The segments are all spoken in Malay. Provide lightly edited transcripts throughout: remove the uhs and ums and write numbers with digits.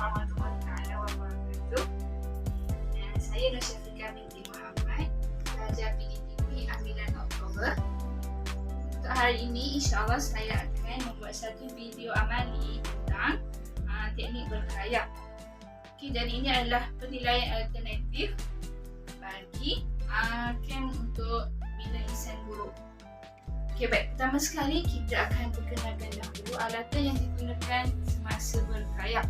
warahmatullahi wabarakatuh. Saya Nur Syafiqah binti Muhammad, pelajar PDPP ambilan Oktober. Untuk hari ini, insyaAllah saya akan membuat satu video amali tentang teknik berkayak. Jadi ini adalah penilaian alternatif bagi camp untuk bina insan buruk. Baik, pertama sekali kita akan perkenalkan dahulu alatan yang digunakan semasa berkayak.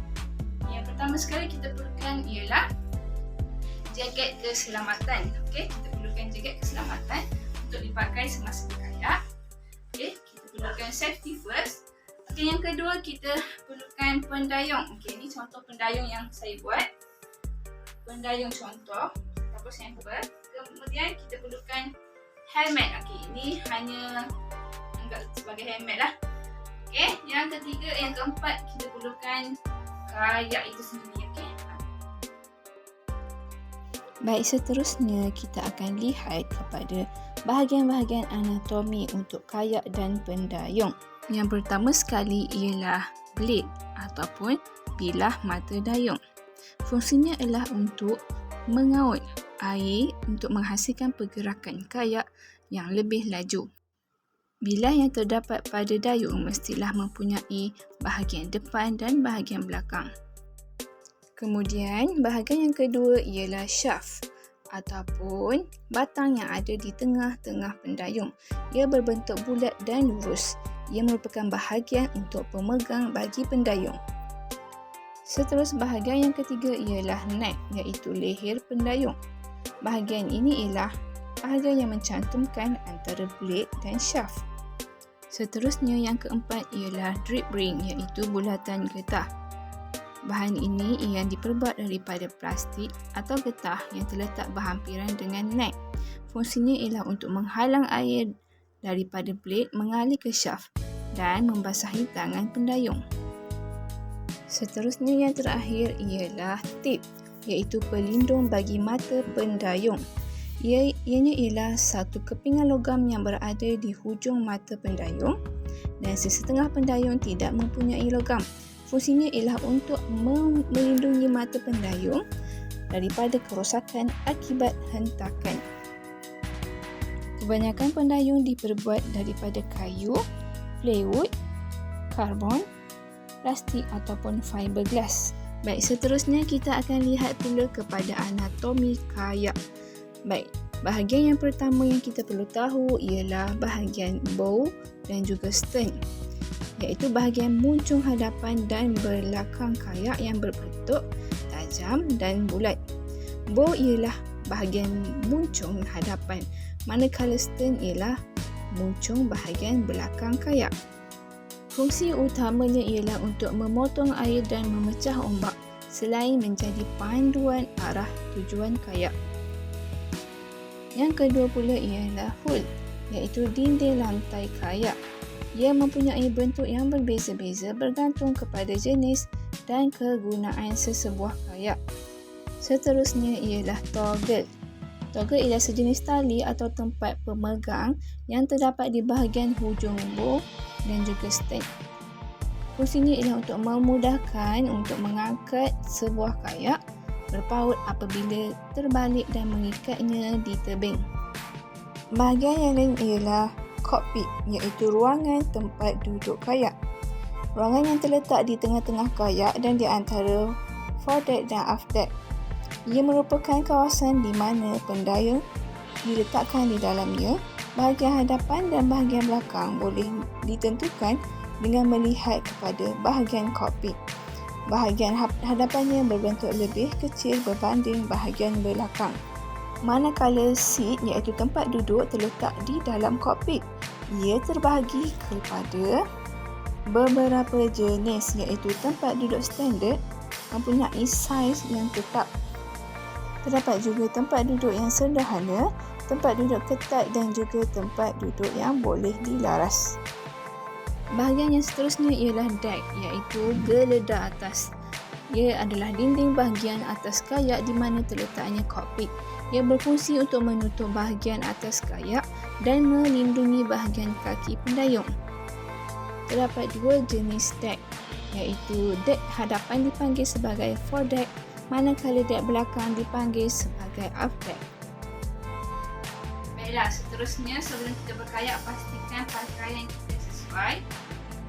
Yang pertama sekali kita perlukan ialah jaket keselamatan. Kita perlukan jaket keselamatan untuk dipakai semasa berkayak. Kita perlukan safety first. Yang kedua, kita perlukan pendayung. Ini contoh pendayung yang saya buat. Pendayung contoh ataupun sampel. Kemudian kita perlukan helmet. Ini hanya anggap sebagai helmet lah. Yang ketiga, yang keempat, kita perlukan kayak itu sendiri. Baik, seterusnya kita akan lihat kepada bahagian-bahagian anatomi untuk kayak dan pendayung. Yang pertama sekali ialah blade ataupun bilah mata dayung. Fungsinya adalah untuk mengaut air untuk menghasilkan pergerakan kayak yang lebih laju. Bilah yang terdapat pada dayung mestilah mempunyai bahagian depan dan bahagian belakang. Kemudian, bahagian yang kedua ialah shaft ataupun batang yang ada di tengah-tengah pendayung. Ia berbentuk bulat dan lurus. Ia merupakan bahagian untuk pemegang bagi pendayung. Seterus, bahagian yang ketiga ialah neck, iaitu leher pendayung. Bahagian ini ialah bahagian yang mencantumkan antara blade dan shaft. Seterusnya, yang keempat ialah drip ring, iaitu bulatan getah. Bahan ini yang diperbuat daripada plastik atau getah yang terletak berhampiran dengan neck. Fungsinya ialah untuk menghalang air daripada blade mengalir ke shaft dan membasahi tangan pendayung. Seterusnya, yang terakhir ialah tip, iaitu pelindung bagi mata pendayung. Ianya ialah satu kepingan logam yang berada di hujung mata pendayung dan sesetengah pendayung tidak mempunyai logam. Fungsinya ialah untuk melindungi mata pendayung daripada kerosakan akibat hentakan. Kebanyakan pendayung diperbuat daripada kayu, plywood, karbon, plastik ataupun fiberglass. Baik, seterusnya kita akan lihat pula kepada anatomi kayak. Baik, bahagian yang pertama yang kita perlu tahu ialah bahagian bow dan juga stern, iaitu bahagian muncung hadapan dan belakang kayak yang berbentuk tajam dan bulat. Bow ialah bahagian muncung hadapan, manakala stern ialah muncung bahagian belakang kayak. Fungsi utamanya ialah untuk memotong air dan memecah ombak selain menjadi panduan arah tujuan kayak. Yang kedua pula ialah hull, iaitu dinding lantai kayak. Ia mempunyai bentuk yang berbeza-beza bergantung kepada jenis dan kegunaan sesebuah kayak. Seterusnya ialah toggle. Toggle ialah sejenis tali atau tempat pemegang yang terdapat di bahagian hujung bow dan juga stern. Fungsinya ialah untuk memudahkan untuk mengangkat sebuah kayak berpaut apabila terbalik dan mengikatnya di tebing. Bahagian yang lain ialah cockpit, iaitu ruangan tempat duduk kayak. Ruangan yang terletak di tengah-tengah kayak dan di antara foredeck dan aftdeck. Ia merupakan kawasan di mana pendayung diletakkan di dalamnya. Bahagian hadapan dan bahagian belakang boleh ditentukan dengan melihat kepada bahagian cockpit. Bahagian hadapannya berbentuk lebih kecil berbanding bahagian belakang. Manakala seat, iaitu tempat duduk, terletak di dalam kokpit. Ia terbahagi kepada beberapa jenis, iaitu tempat duduk standard mempunyai saiz yang tetap. Terdapat juga tempat duduk yang sederhana, tempat duduk ketat dan juga tempat duduk yang boleh dilaras. Bahagian yang seterusnya ialah deck, iaitu geledah atas. Ia adalah dinding bahagian atas kayak di mana terletaknya kokpit. Ia berfungsi untuk menutup bahagian atas kayak dan melindungi bahagian kaki pendayung. Terdapat dua jenis deck, iaitu dek hadapan dipanggil sebagai foredeck, manakala dek belakang dipanggil sebagai aftdeck. Baiklah, seterusnya sebelum kita berkayak, pastikan pakaian kita sesuai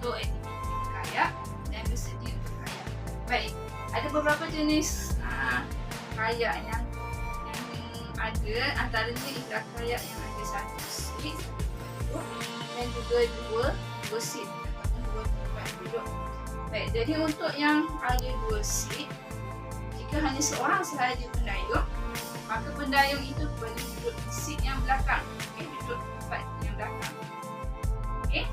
untuk aktiviti berkayak dan bersedia untuk kayak. Baik, ada beberapa jenis kayak yang ada, antaranya ialah kayak yang ada satu seat dan juga dua seat ataupun dua tempat duduk. Baik, jadi untuk yang ada dua seat, jika hanya seorang sahaja pendayung, maka pendayung itu perlu duduk di seat yang belakang. Duduk tempat yang belakang. Kemudian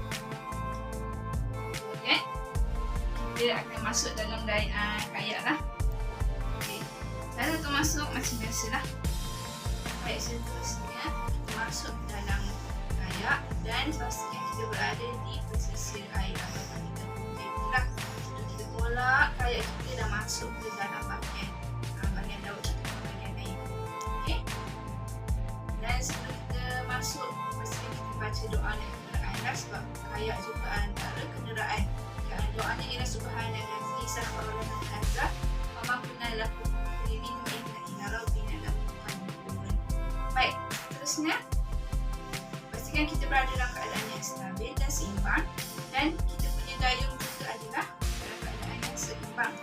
kita akan masuk dalam kayak lah. Cara untuk masuk macam biasalah. Baik, seterusnya kita masuk dalam kayak dan pastikan kita berada di pesisir air atau kita tolak. Kita tolak kayak kita dah masuk ke dalam bahagian laut atau bahagian air. Dan sebelum kita masuk, pastikan kita baca doa dan kenderaan lah, sebab kayak juga antara kenderaan. Doanya ialah subhanallazi sakhkhara lana hadza wa ma kunna lahu muqrinin wa inna ila rabbina lamunqalibun. Baik, seterusnya pastikan kita berada dalam keadaan yang stabil dan seimbang, dan kita punya dayung juga adalah dalam keadaan yang seimbang.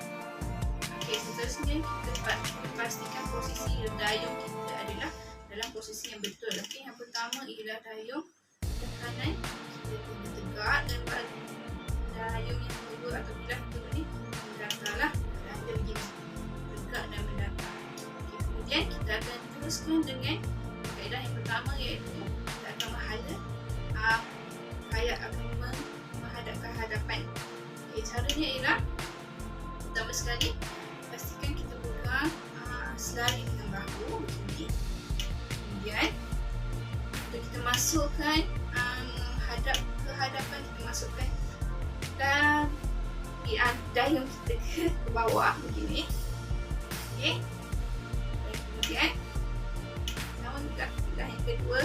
Seterusnya kita pastikan posisi dayung kita adalah dalam posisi yang betul. Yang pertama ialah dayung ke kanan, kita kena tegak, dan bagi dayung yang kedua atau bilah kedua ni mendangkarlah, dan dia begini, tegak dan mendangkar. Kemudian kita akan teruskan dengan kaedah yang pertama, iaitu kita akan menghala kayak akan menghadap ke hadapan. Caranya ialah pertama sekali, pastikan kita pegang selari dengan bahu begini. Kemudian kita masukkan hadap ke hadapan, kita masukkan dan dayung kita ke bawah begini. Dan kemudian sama juga kaedah yang kedua,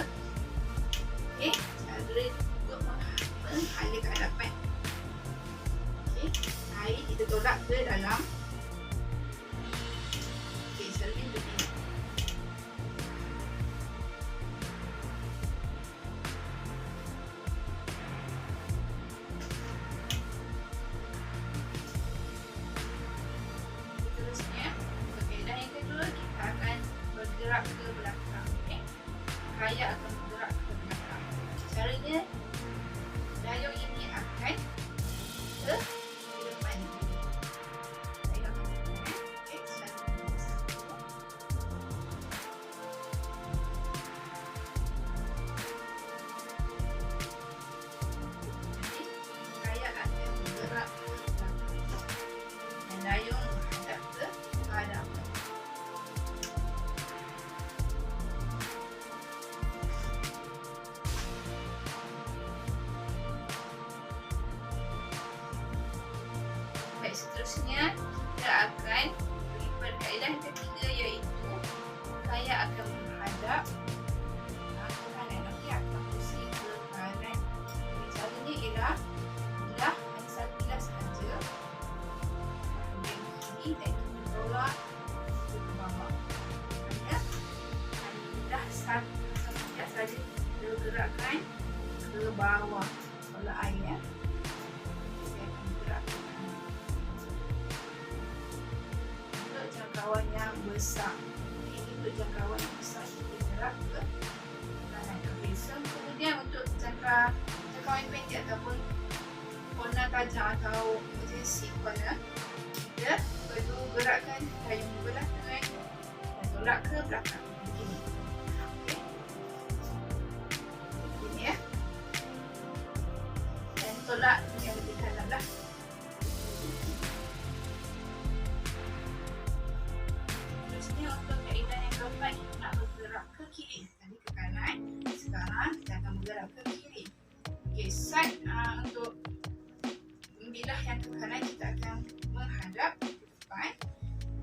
cara untuk menghala ke hadapan. Air kita tolak ke dalam. Caranya begini. Seterusnya, untuk kaedah yang kedua, kita akan bergerak ke belakang. Kayak akan bergerak ke belakang. Caranya, dayung ini akan ke depan. Kayak akan bergerak ke belakang dan dayung menghadap ke hadapan. Baik, seterusnya kita akan pergi pada kaedah yang ketiga, iaitu kayak akan menghadap ke kanan. Akan pusing ke kanan. Caranya ialah bilah hanya satu bilah sahaja. Kemudian begini, dan kita tolak ke bawah. Hanya bilah satu bilah sahaja kita gerakkan ke bawah. Tolak air. Saya akan bergerak ke kanan. Untuk jangkauan yang besar, ini untuk jangkauan yang besar, kita gerak ke kanan. Kemudian untuk jangkauan pendek ataupun corner tajam atau emergency corner, kita perlu gerakkan dayung belah tangan dan tolak ke belakang begini. Begini ya. Dan tolak yang lebih kanan lah. Terusnya untuk kaedah yang keempat, kita nak bergerak ke kiri. Tadi ke kanan, sekarang kita akan bergerak ke kiri. Side untuk bilah yang ke kanan kita akan menghadap ke depan,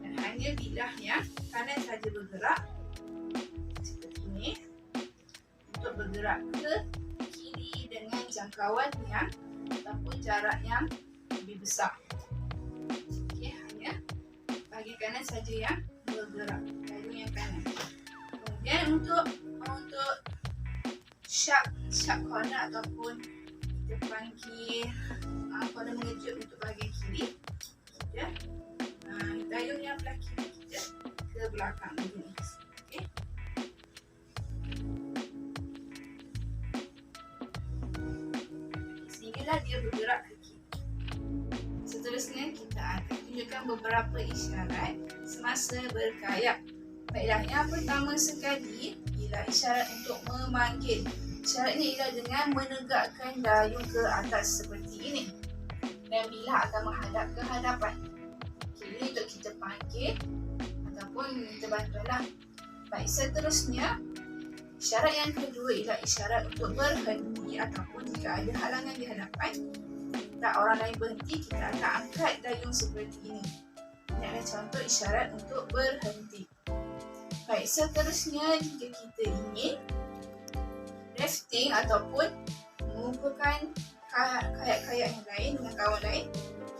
dan hanya bilah yang kanan saja bergerak seperti ini. Untuk bergerak ke kiri dengan jangkauan yang ataupun jarak yang lebih besar. kanan saja yang bergerak, dayung yang kanan. Kemudian untuk sharp corner ataupun kita panggil corner mengejut untuk bahagian kiri, kita dayung yang belah kiri kita ke belakang begini. Okey. Sehinggalah dia bergerak ke kiri. Seterusnya kita akan tunjukkan beberapa isyarat semasa berkayak. Baiklah, yang pertama sekali ialah isyarat untuk memanggil. Isyaratnya ialah dengan menegakkan dayung ke atas seperti ini. Dan bilah akan menghadap ke hadapan. Okay, ini untuk kita panggil ataupun minta bantuanlah. Baik, seterusnya isyarat yang kedua ialah isyarat untuk berhenti ataupun jika ada halangan di hadapan, tak orang lain berhenti, kita akan angkat dayung seperti ini. Ini adalah contoh isyarat untuk berhenti. Baik, seterusnya jika kita ingin rafting ataupun mengumpulkan kayak-kayak yang lain dengan kawan lain,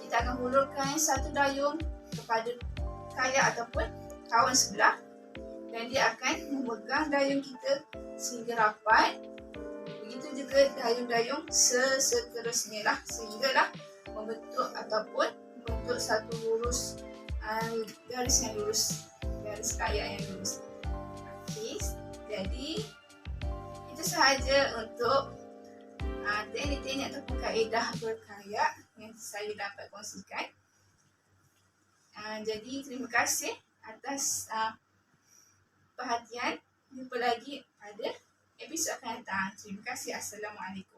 kita akan hulurkan satu dayung kepada kayak ataupun kawan sebelah dan dia akan memegang dayung kita sehingga rapat. Begitu juga dayung-dayung seterusnya lah, sehinggalah membentuk ataupun membentuk satu lurus garis yang lurus, garis kayak yang lurus. Okey, jadi itu sahaja untuk teknik-teknik ataupun kaedah berkayak yang saya dapat kongsikan. Jadi terima kasih atas perhatian. Jumpa lagi pada episod akan datang. Terima kasih. Assalamualaikum.